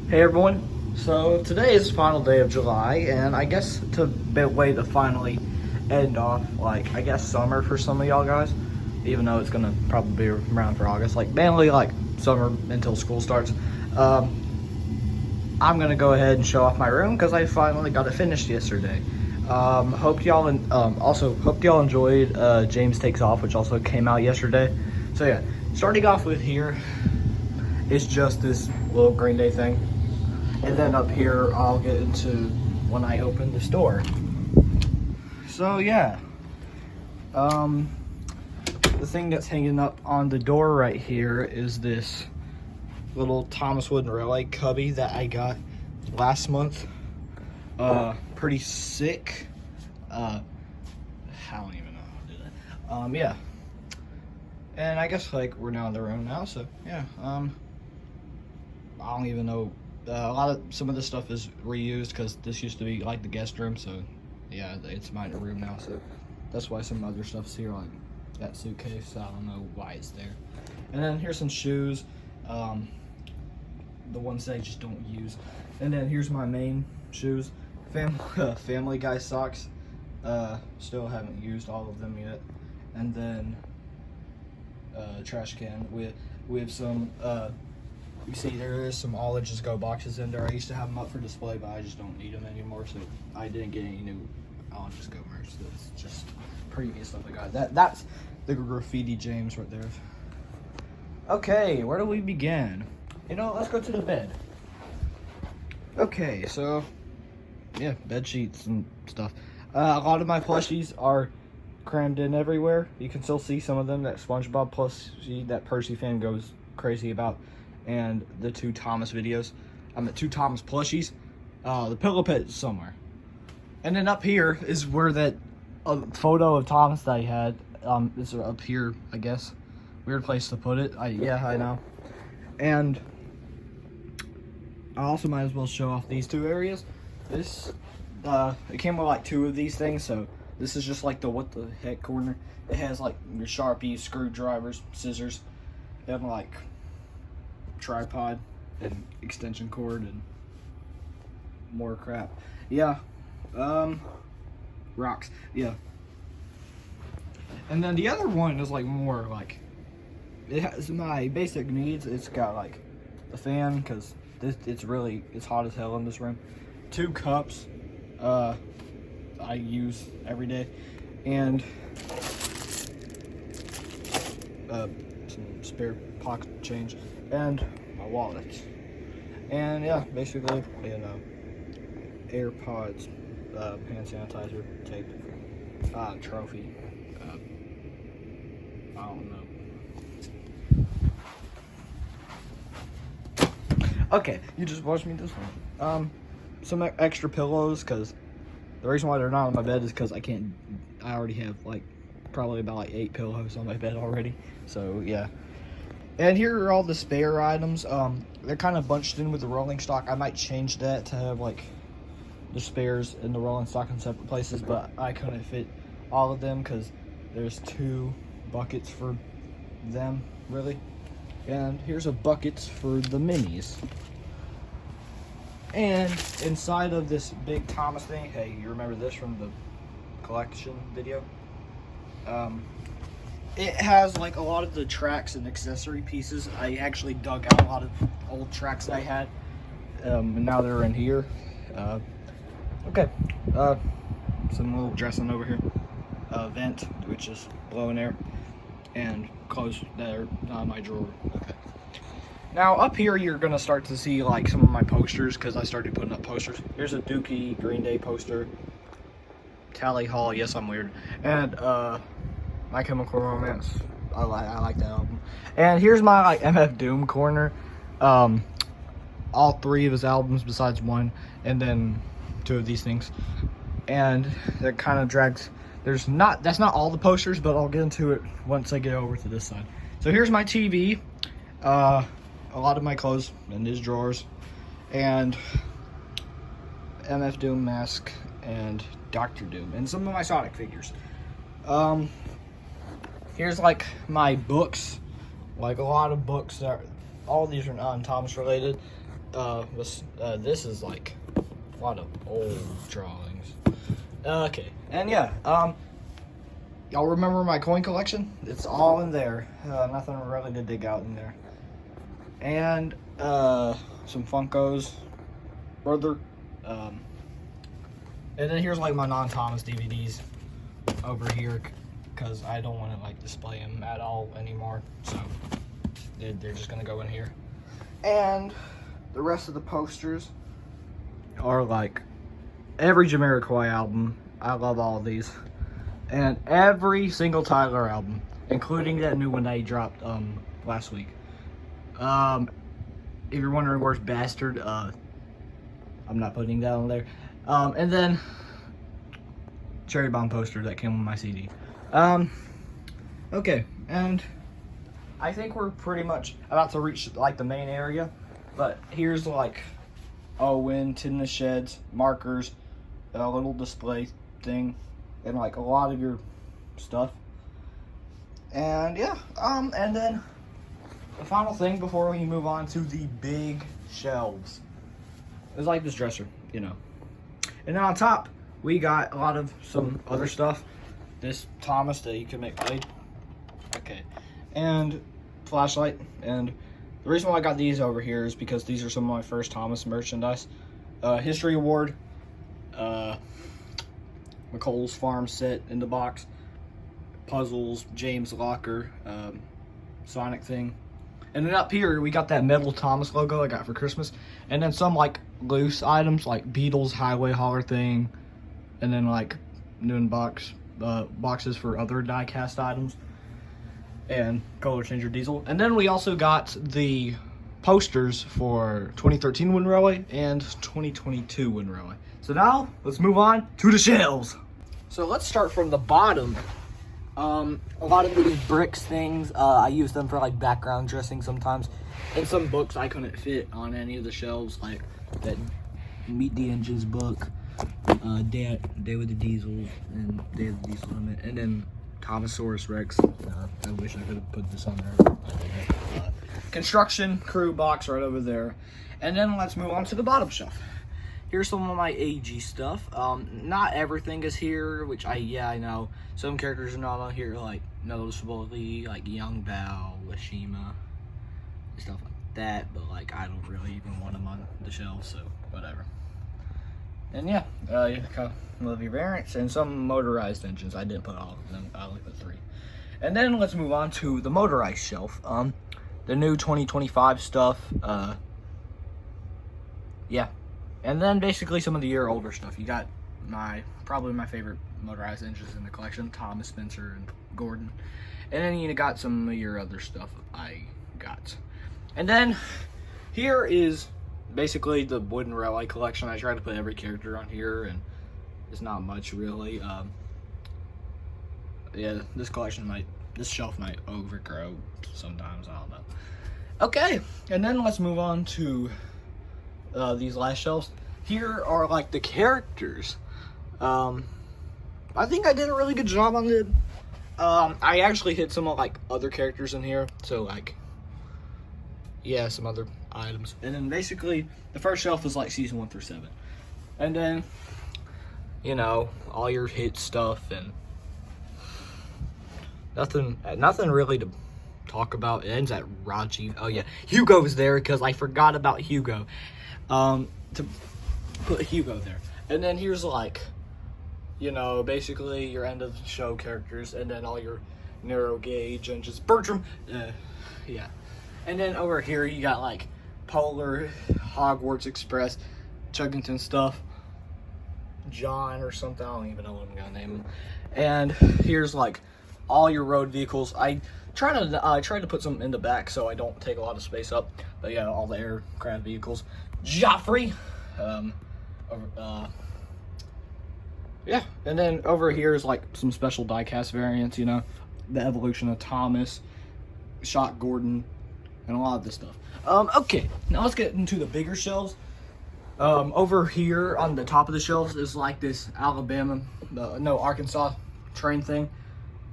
Hey everyone, so today is the final day of July, and I guess it's a bit way to finally end off, like, I guess summer for some of y'all guys, even though it's gonna probably be around for August, like, mainly like summer until school starts. I'm gonna go ahead and show off my room because I finally got it finished yesterday. Hope y'all enjoyed James Takes Off, which also came out yesterday. So yeah, starting off with here is just this little Green Day thing. And then up here, I'll get into when I open this door. So yeah, the thing that's hanging up on the door right here is this little Thomas Wood Relay cubby that I got last month. Pretty sick. I don't even know how to do that. Yeah. And I guess like we're now in the room now, so yeah. I don't even know. Some of this stuff is reused because this used to be like the guest room, so yeah, it's my room now, so that's why some other stuff's here, like that suitcase. I don't know why it's there. And then here's some shoes, the ones that I just don't use. And then here's my main shoes, Family Guy socks. Still haven't used all of them yet. And then trash can with some you see there is some All Ages Go boxes in there. I used to have them up for display, but I just don't need them anymore, so I didn't get any new All Ages Go merch. That's just previous stuff I got. That's the Graffiti James right there. Okay, where do we begin? You know, let's go to the bed. Okay, so yeah, bed sheets and stuff. A lot of my plushies are crammed in everywhere. You can still see some of them. That SpongeBob plushie that Percy fan goes crazy about, and the two Thomas videos. The two Thomas plushies. The pillow pit is somewhere. And then up here is where that photo of Thomas that I had. Is up here, I guess. Weird place to put it. Yeah, I know. And I also might as well show off these two areas. This, it came with like two of these things, so this is just like the what the heck corner. It has like your Sharpies, screwdrivers, scissors, and like tripod and extension cord and more crap. Yeah. Rocks. Yeah. And then the other one is like more like, it has my basic needs. It's got like the fan because it's hot as hell in this room. 2 cups I use every day, and some spare pocket change, and my wallet. And yeah, basically, you know, AirPods, hand sanitizer, tape, trophy, I don't know. Okay, you just watched me this one. Some extra pillows, because the reason why they're not on my bed is because I already have like probably about like 8 pillows on my bed already, so yeah. And here are all the spare items. They're kind of bunched in with the rolling stock. I might change that to have like the spares and the rolling stock in separate places, but I couldn't fit all of them because there's 2 buckets for them, really. And here's a bucket for the minis. And inside of this big Thomas thing, hey, you remember this from the collection video? It has like a lot of the tracks and accessory pieces. I actually dug out a lot of old tracks that I had, and now they're in here. Okay, some little dressing over here. Vent, which is blowing air, and clothes that are not in my drawer. Okay. Now up here, you're gonna start to see like some of my posters because I started putting up posters. Here's a Dookie Green Day poster. Tally Hall, yes, I'm weird, and My Chemical Romance. I like that album. And here's my like MF Doom corner. All 3 of his albums besides one, and then 2 of these things. And that kind of drags. That's not all the posters, but I'll get into it once I get over to this side. So here's my TV. A lot of my clothes in these drawers, and MF Doom mask and Dr. Doom, and some of my Sonic figures. Here's like my books, like a lot of books that all these are non-Thomas related. this is like a lot of old drawings. Okay, and yeah, y'all remember my coin collection? It's all in there. Nothing really to dig out in there. And some Funkos, brother. And then here's like my non-Thomas DVDs over here, because I don't want to like display them at all anymore. So they're just gonna go in here. And the rest of the posters are like every Jamiroquai album. I love all of these. And every single Tyler album, including that new one that he dropped last week. If you're wondering where's Bastard, I'm not putting that on there. And then Cherry Bomb poster that came with my CD. Okay, and I think we're pretty much about to reach like the main area, but here's like Owen, Tin the Sheds, markers, a little display thing, and like a lot of your stuff. And yeah, and then the final thing before we move on to the big shelves is like this dresser, you know. And then on top, we got a lot of some other stuff. This Thomas that you can make blade. Okay. And flashlight. And the reason why I got these over here is because these are some of my first Thomas merchandise. History Award. McColl's Farm set in the box. Puzzles. James Locker. Sonic thing. And then up here, we got that metal Thomas logo I got for Christmas. And then some, like, loose items, like Beatles Highway Hauler thing. And then, like, new boxes for other die-cast items. And Color Changer Diesel. And then we also got the posters for 2013 Wind Railway and 2022 Wind Railway. So now, let's move on to the shelves. So let's start from the bottom. A lot of these bricks things, I use them for like background dressing sometimes. And some books I couldn't fit on any of the shelves, like that Meet the Engines book, Day with the Diesel, and Day of the Diesel Limit, and then Thomasaurus Rex. I wish I could have put this on there. Construction crew box right over there. And then let's move on to the bottom shelf. Here's some of my AG stuff. Not everything is here, which I know. Some characters are not on here, like noticeably, like Young Bao, Lashima, stuff like that. But like, I don't really even want them on the shelf, so whatever. And yeah, you kind of love your variants and some motorized engines. I didn't put all of them. I only put 3. And then let's move on to the motorized shelf. The new 2025 stuff. Yeah. And then basically some of the year older stuff. You got probably my favorite motorized engines in the collection, Thomas, Spencer, and Gordon. And then you got some of your other stuff I got. And then here is basically the Wooden Railway collection. I try to put every character on here, and it's not much really. Yeah, this shelf might overgrow sometimes, I don't know. Okay, and then let's move on to these last shelves. Here are like the characters. I think I did a really good job on it. I actually hit some of like other characters in here, so like, yeah, some other items. And then basically the first shelf is like season 1 through 7, and then you know, all your hit stuff, and nothing really to talk about. It ends at Raji. Oh yeah, Hugo's there because I forgot about Hugo. To put Hugo there. And then here's like, you know, basically your end of the show characters, and then all your narrow gauge and just Bertram. Yeah. And then over here you got like Polar, Hogwarts Express, Chuggington stuff, John or something. I don't even know what I'm gonna name him. And here's like all your road vehicles. I try to put some in the back so I don't take a lot of space up. But yeah, all the aircraft vehicles. Joffrey. Yeah, and then over here is like some special diecast variants, you know, the evolution of Thomas, Shock Gordon, and a lot of this stuff. Okay, now let's get into the bigger shelves. Over here on the top of the shelves is like this Arkansas train thing.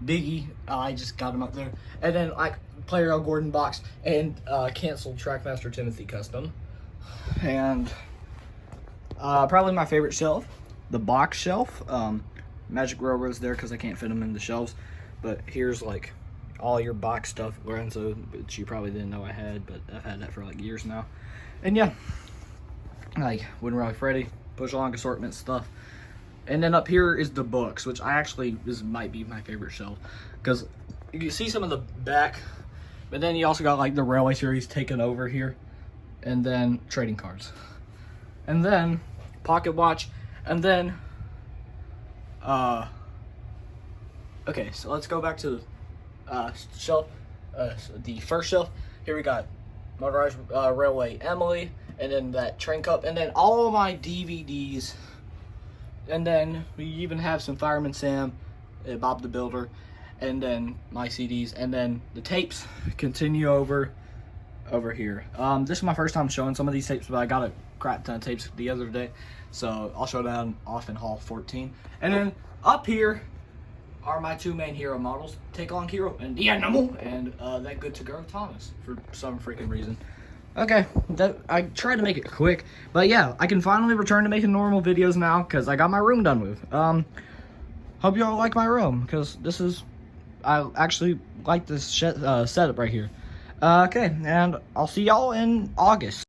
Biggie, I just got him up there. And then like Player L Gordon box and canceled Trackmaster Timothy custom. And probably my favorite shelf, the box shelf. Magic Railroad's there because I can't fit them in the shelves. But here's like all your box stuff, Lorenzo, which you probably didn't know I had, but I've had that for like years now. And yeah, like Wooden Rally Freddy, Push Along assortment stuff. And then up here is the books, which I actually, this might be my favorite shelf because you can see some of the back, but then you also got like the Railway Series taken over here, and then trading cards, and then pocket watch, and then okay, so let's go back to shelf, the first shelf. Here we got Motorized Railway Emily, and then that train cup, and then all of my DVDs, and then we even have some Fireman Sam, Bob the Builder, and then my CDs, and then the tapes continue over here. This is my first time showing some of these tapes, but I got a crap ton of tapes the other day, so I'll show that off in Hall 14. And then up here are my two main hero models, Take On Hero and the Animal, and that Good to Go Thomas for some freaking reason. Okay, I tried to make it quick, but yeah, I can finally return to making normal videos now because I got my room done with. Hope y'all like my room because I actually like this setup right here. Okay, and I'll see y'all in August.